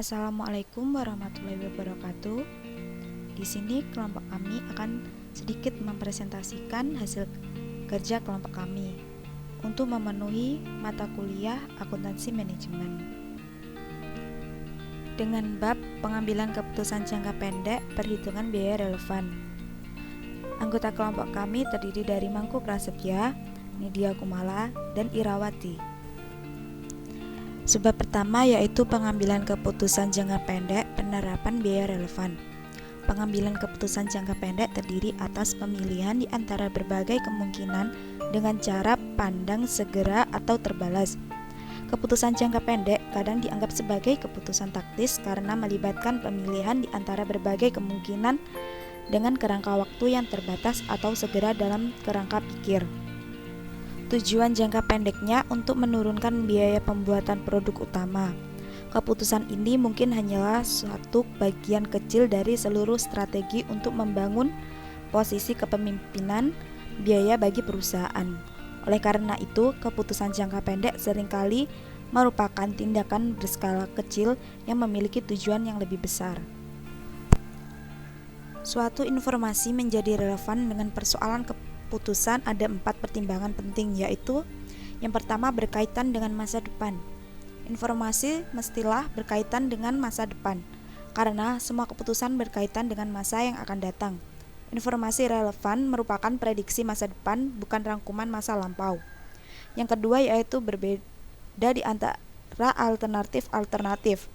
Assalamualaikum warahmatullahi wabarakatuh. Di sini kelompok kami akan sedikit mempresentasikan hasil kerja kelompok kami untuk memenuhi mata kuliah akuntansi manajemen. Dengan bab pengambilan keputusan jangka pendek, perhitungan biaya relevan. Anggota kelompok kami terdiri dari Mangku Prasetya, Nidia Kumala, dan Irawati. Sebab pertama yaitu pengambilan keputusan jangka pendek, penerapan biaya relevan. Pengambilan keputusan jangka pendek terdiri atas pemilihan di antara berbagai kemungkinan dengan cara pandang segera atau terbalas. Keputusan jangka pendek kadang dianggap sebagai keputusan taktis karena melibatkan pemilihan di antara berbagai kemungkinan dengan kerangka waktu yang terbatas atau segera dalam kerangka pikir. Tujuan jangka pendeknya untuk menurunkan biaya pembuatan produk utama. Keputusan ini mungkin hanyalah suatu bagian kecil dari seluruh strategi untuk membangun posisi kepemimpinan biaya bagi perusahaan. Oleh karena itu, keputusan jangka pendek seringkali merupakan tindakan berskala kecil yang memiliki tujuan yang lebih besar. Suatu informasi menjadi relevan dengan persoalan keputusan ada 4 pertimbangan penting, yaitu yang pertama berkaitan dengan masa depan. Informasi mestilah berkaitan dengan masa depan, karena semua keputusan berkaitan dengan masa yang akan datang. Informasi relevan merupakan prediksi masa depan, bukan rangkuman masa lampau. Yang kedua yaitu berbeda di antara alternatif.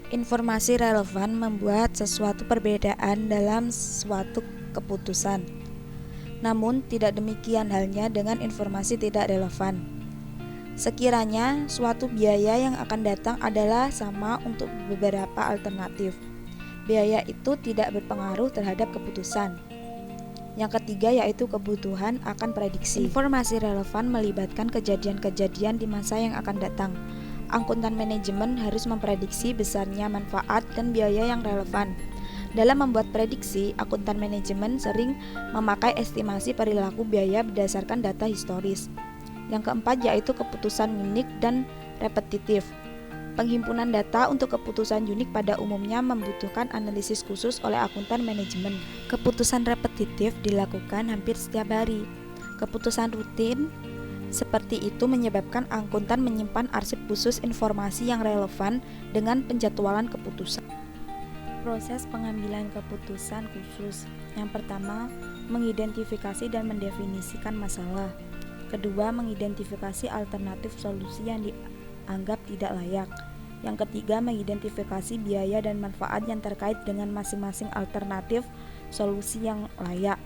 Informasi relevan membuat sesuatu perbedaan dalam suatu keputusan. Namun, tidak demikian halnya dengan informasi tidak relevan. Sekiranya suatu biaya yang akan datang adalah sama untuk beberapa alternatif, biaya itu tidak berpengaruh terhadap keputusan. Yang ketiga yaitu kebutuhan akan prediksi. Informasi relevan melibatkan kejadian-kejadian di masa yang akan datang. Akuntan manajemen harus memprediksi besarnya manfaat dan biaya yang relevan. Dalam membuat prediksi, akuntan manajemen sering memakai estimasi perilaku biaya berdasarkan data historis. Yang keempat yaitu keputusan unik dan repetitif. Penghimpunan data untuk keputusan unik pada umumnya membutuhkan analisis khusus oleh akuntan manajemen. Keputusan repetitif dilakukan hampir setiap hari. Keputusan rutin seperti itu menyebabkan akuntan menyimpan arsip khusus informasi yang relevan dengan penjadwalan keputusan. Proses pengambilan keputusan khusus. Yang pertama, mengidentifikasi dan mendefinisikan masalah. Kedua, mengidentifikasi alternatif solusi yang dianggap tidak layak. Yang ketiga, mengidentifikasi biaya dan manfaat yang terkait dengan masing-masing alternatif solusi yang layak.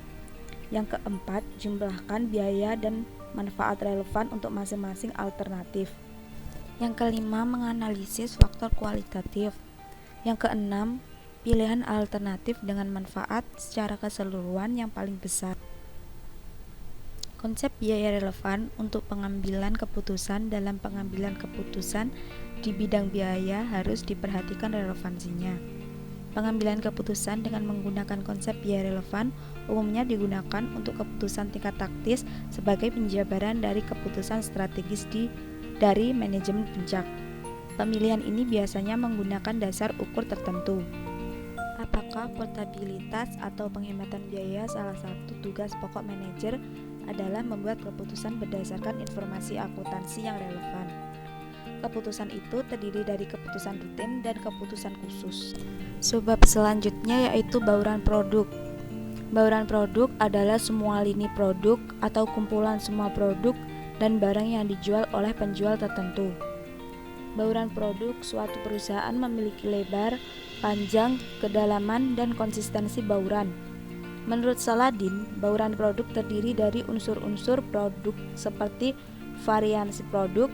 Yang keempat, jumlahkan biaya dan manfaat relevan untuk masing-masing alternatif. Yang kelima, menganalisis faktor kualitatif. Yang keenam, pilihan alternatif dengan manfaat secara keseluruhan yang paling besar. Konsep biaya relevan untuk pengambilan keputusan. Dalam pengambilan keputusan di bidang biaya harus diperhatikan relevansinya. Pengambilan keputusan dengan menggunakan konsep biaya relevan umumnya digunakan untuk keputusan tingkat taktis sebagai penjabaran dari keputusan strategis dari manajemen puncak. Pemilihan ini biasanya menggunakan dasar ukur tertentu. Apakah portabilitas atau penghematan biaya salah satu tugas pokok manajer adalah membuat keputusan berdasarkan informasi akuntansi yang relevan. Keputusan itu terdiri dari keputusan rutin dan keputusan khusus. Sebab selanjutnya yaitu bauran produk. Bauran produk adalah semua lini produk atau kumpulan semua produk dan barang yang dijual oleh penjual tertentu. Bauran produk suatu perusahaan memiliki lebar, panjang, kedalaman, dan konsistensi bauran. Menurut Saladin, bauran produk terdiri dari unsur-unsur produk seperti variasi produk,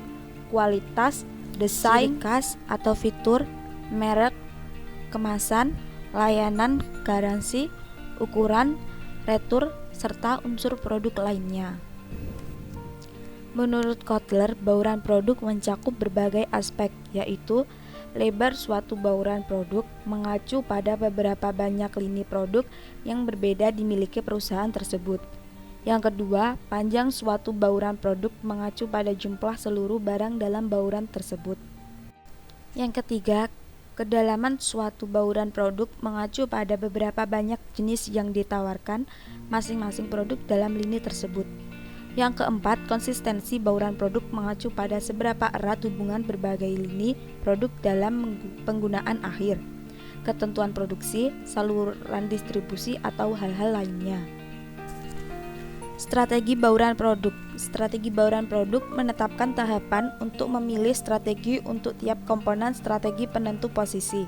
kualitas, desain, ciri khas atau fitur, merek, kemasan, layanan, garansi, ukuran, retur, serta unsur produk lainnya. Menurut Kotler, bauran produk mencakup berbagai aspek, yaitu lebar suatu bauran produk mengacu pada beberapa banyak lini produk yang berbeda dimiliki perusahaan tersebut. Yang kedua, panjang suatu bauran produk mengacu pada jumlah seluruh barang dalam bauran tersebut. Yang ketiga, kedalaman suatu bauran produk mengacu pada beberapa banyak jenis yang ditawarkan masing-masing produk dalam lini tersebut. Yang keempat, konsistensi bauran produk mengacu pada seberapa erat hubungan berbagai lini produk dalam penggunaan akhir, ketentuan produksi, saluran distribusi, atau hal-hal lainnya. Strategi bauran produk. Strategi bauran produk menetapkan tahapan untuk memilih strategi untuk tiap komponen strategi penentu posisi.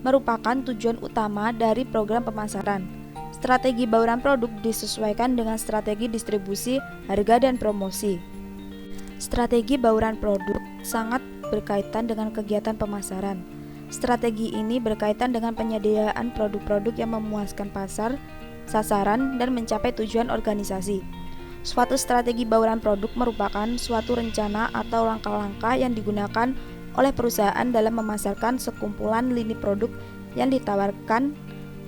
Merupakan tujuan utama dari program pemasaran. Strategi bauran produk disesuaikan dengan strategi distribusi, harga, dan promosi. Strategi bauran produk sangat berkaitan dengan kegiatan pemasaran. Strategi ini berkaitan dengan penyediaan produk-produk yang memuaskan pasar, sasaran, dan mencapai tujuan organisasi. Suatu strategi bauran produk merupakan suatu rencana atau langkah-langkah yang digunakan oleh perusahaan dalam memasarkan sekumpulan lini produk yang ditawarkan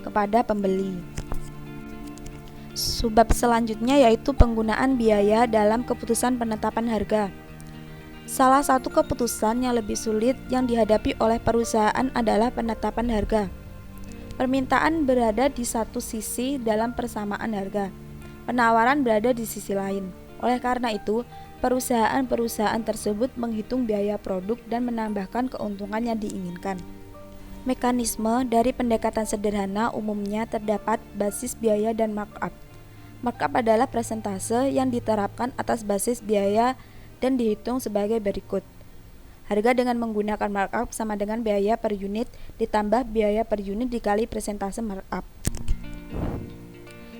kepada pembeli. Subbab selanjutnya yaitu penggunaan biaya dalam keputusan penetapan harga. Salah satu keputusan yang lebih sulit yang dihadapi oleh perusahaan adalah penetapan harga. Permintaan berada di satu sisi dalam persamaan harga. Penawaran berada di sisi lain. Oleh karena itu, perusahaan-perusahaan tersebut menghitung biaya produk dan menambahkan keuntungan yang diinginkan. Mekanisme dari pendekatan sederhana umumnya terdapat basis biaya dan markup. Markup adalah persentase yang diterapkan atas basis biaya dan dihitung sebagai berikut. Harga dengan menggunakan markup sama dengan biaya per unit ditambah biaya per unit dikali persentase markup.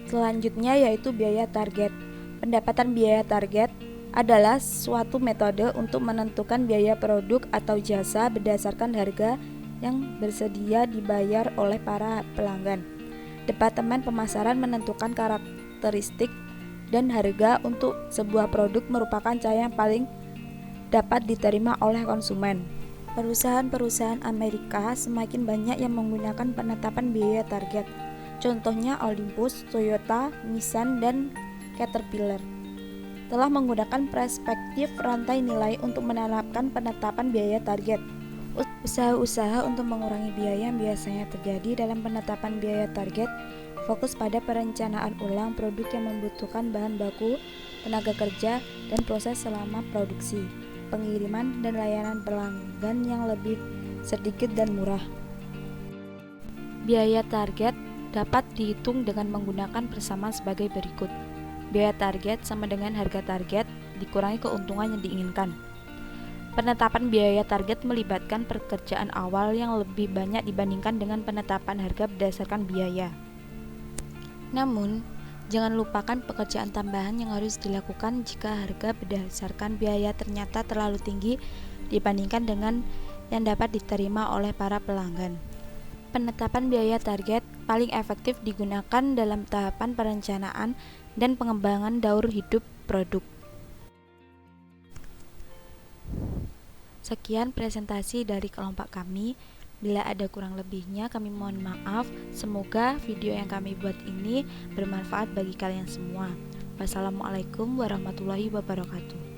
Selanjutnya yaitu biaya target. Pendapatan biaya target adalah suatu metode untuk menentukan biaya produk atau jasa berdasarkan harga yang bersedia dibayar oleh para pelanggan. Departemen pemasaran menentukan karakteristik dan harga untuk sebuah produk merupakan cara yang paling dapat diterima oleh konsumen. Perusahaan-perusahaan Amerika semakin banyak yang menggunakan penetapan biaya target. Contohnya Olympus, Toyota, Nissan, dan Caterpillar telah menggunakan perspektif rantai nilai untuk menetapkan penetapan biaya target. Usaha-usaha untuk mengurangi biaya yang biasanya terjadi dalam penetapan biaya target fokus pada perencanaan ulang produk yang membutuhkan bahan baku, tenaga kerja, dan proses selama produksi, pengiriman, dan layanan pelanggan yang lebih sedikit dan murah. Biaya target dapat dihitung dengan menggunakan persamaan sebagai berikut. Biaya target sama dengan harga target dikurangi keuntungan yang diinginkan. Penetapan biaya target melibatkan pekerjaan awal yang lebih banyak dibandingkan dengan penetapan harga berdasarkan biaya. Namun, jangan lupakan pekerjaan tambahan yang harus dilakukan jika harga berdasarkan biaya ternyata terlalu tinggi dibandingkan dengan yang dapat diterima oleh para pelanggan. Penetapan biaya target paling efektif digunakan dalam tahapan perencanaan dan pengembangan daur hidup produk. Sekian presentasi dari kelompok kami. Bila ada kurang lebihnya kami mohon maaf. Semoga video yang kami buat ini bermanfaat bagi kalian semua. Wassalamualaikum warahmatullahi wabarakatuh.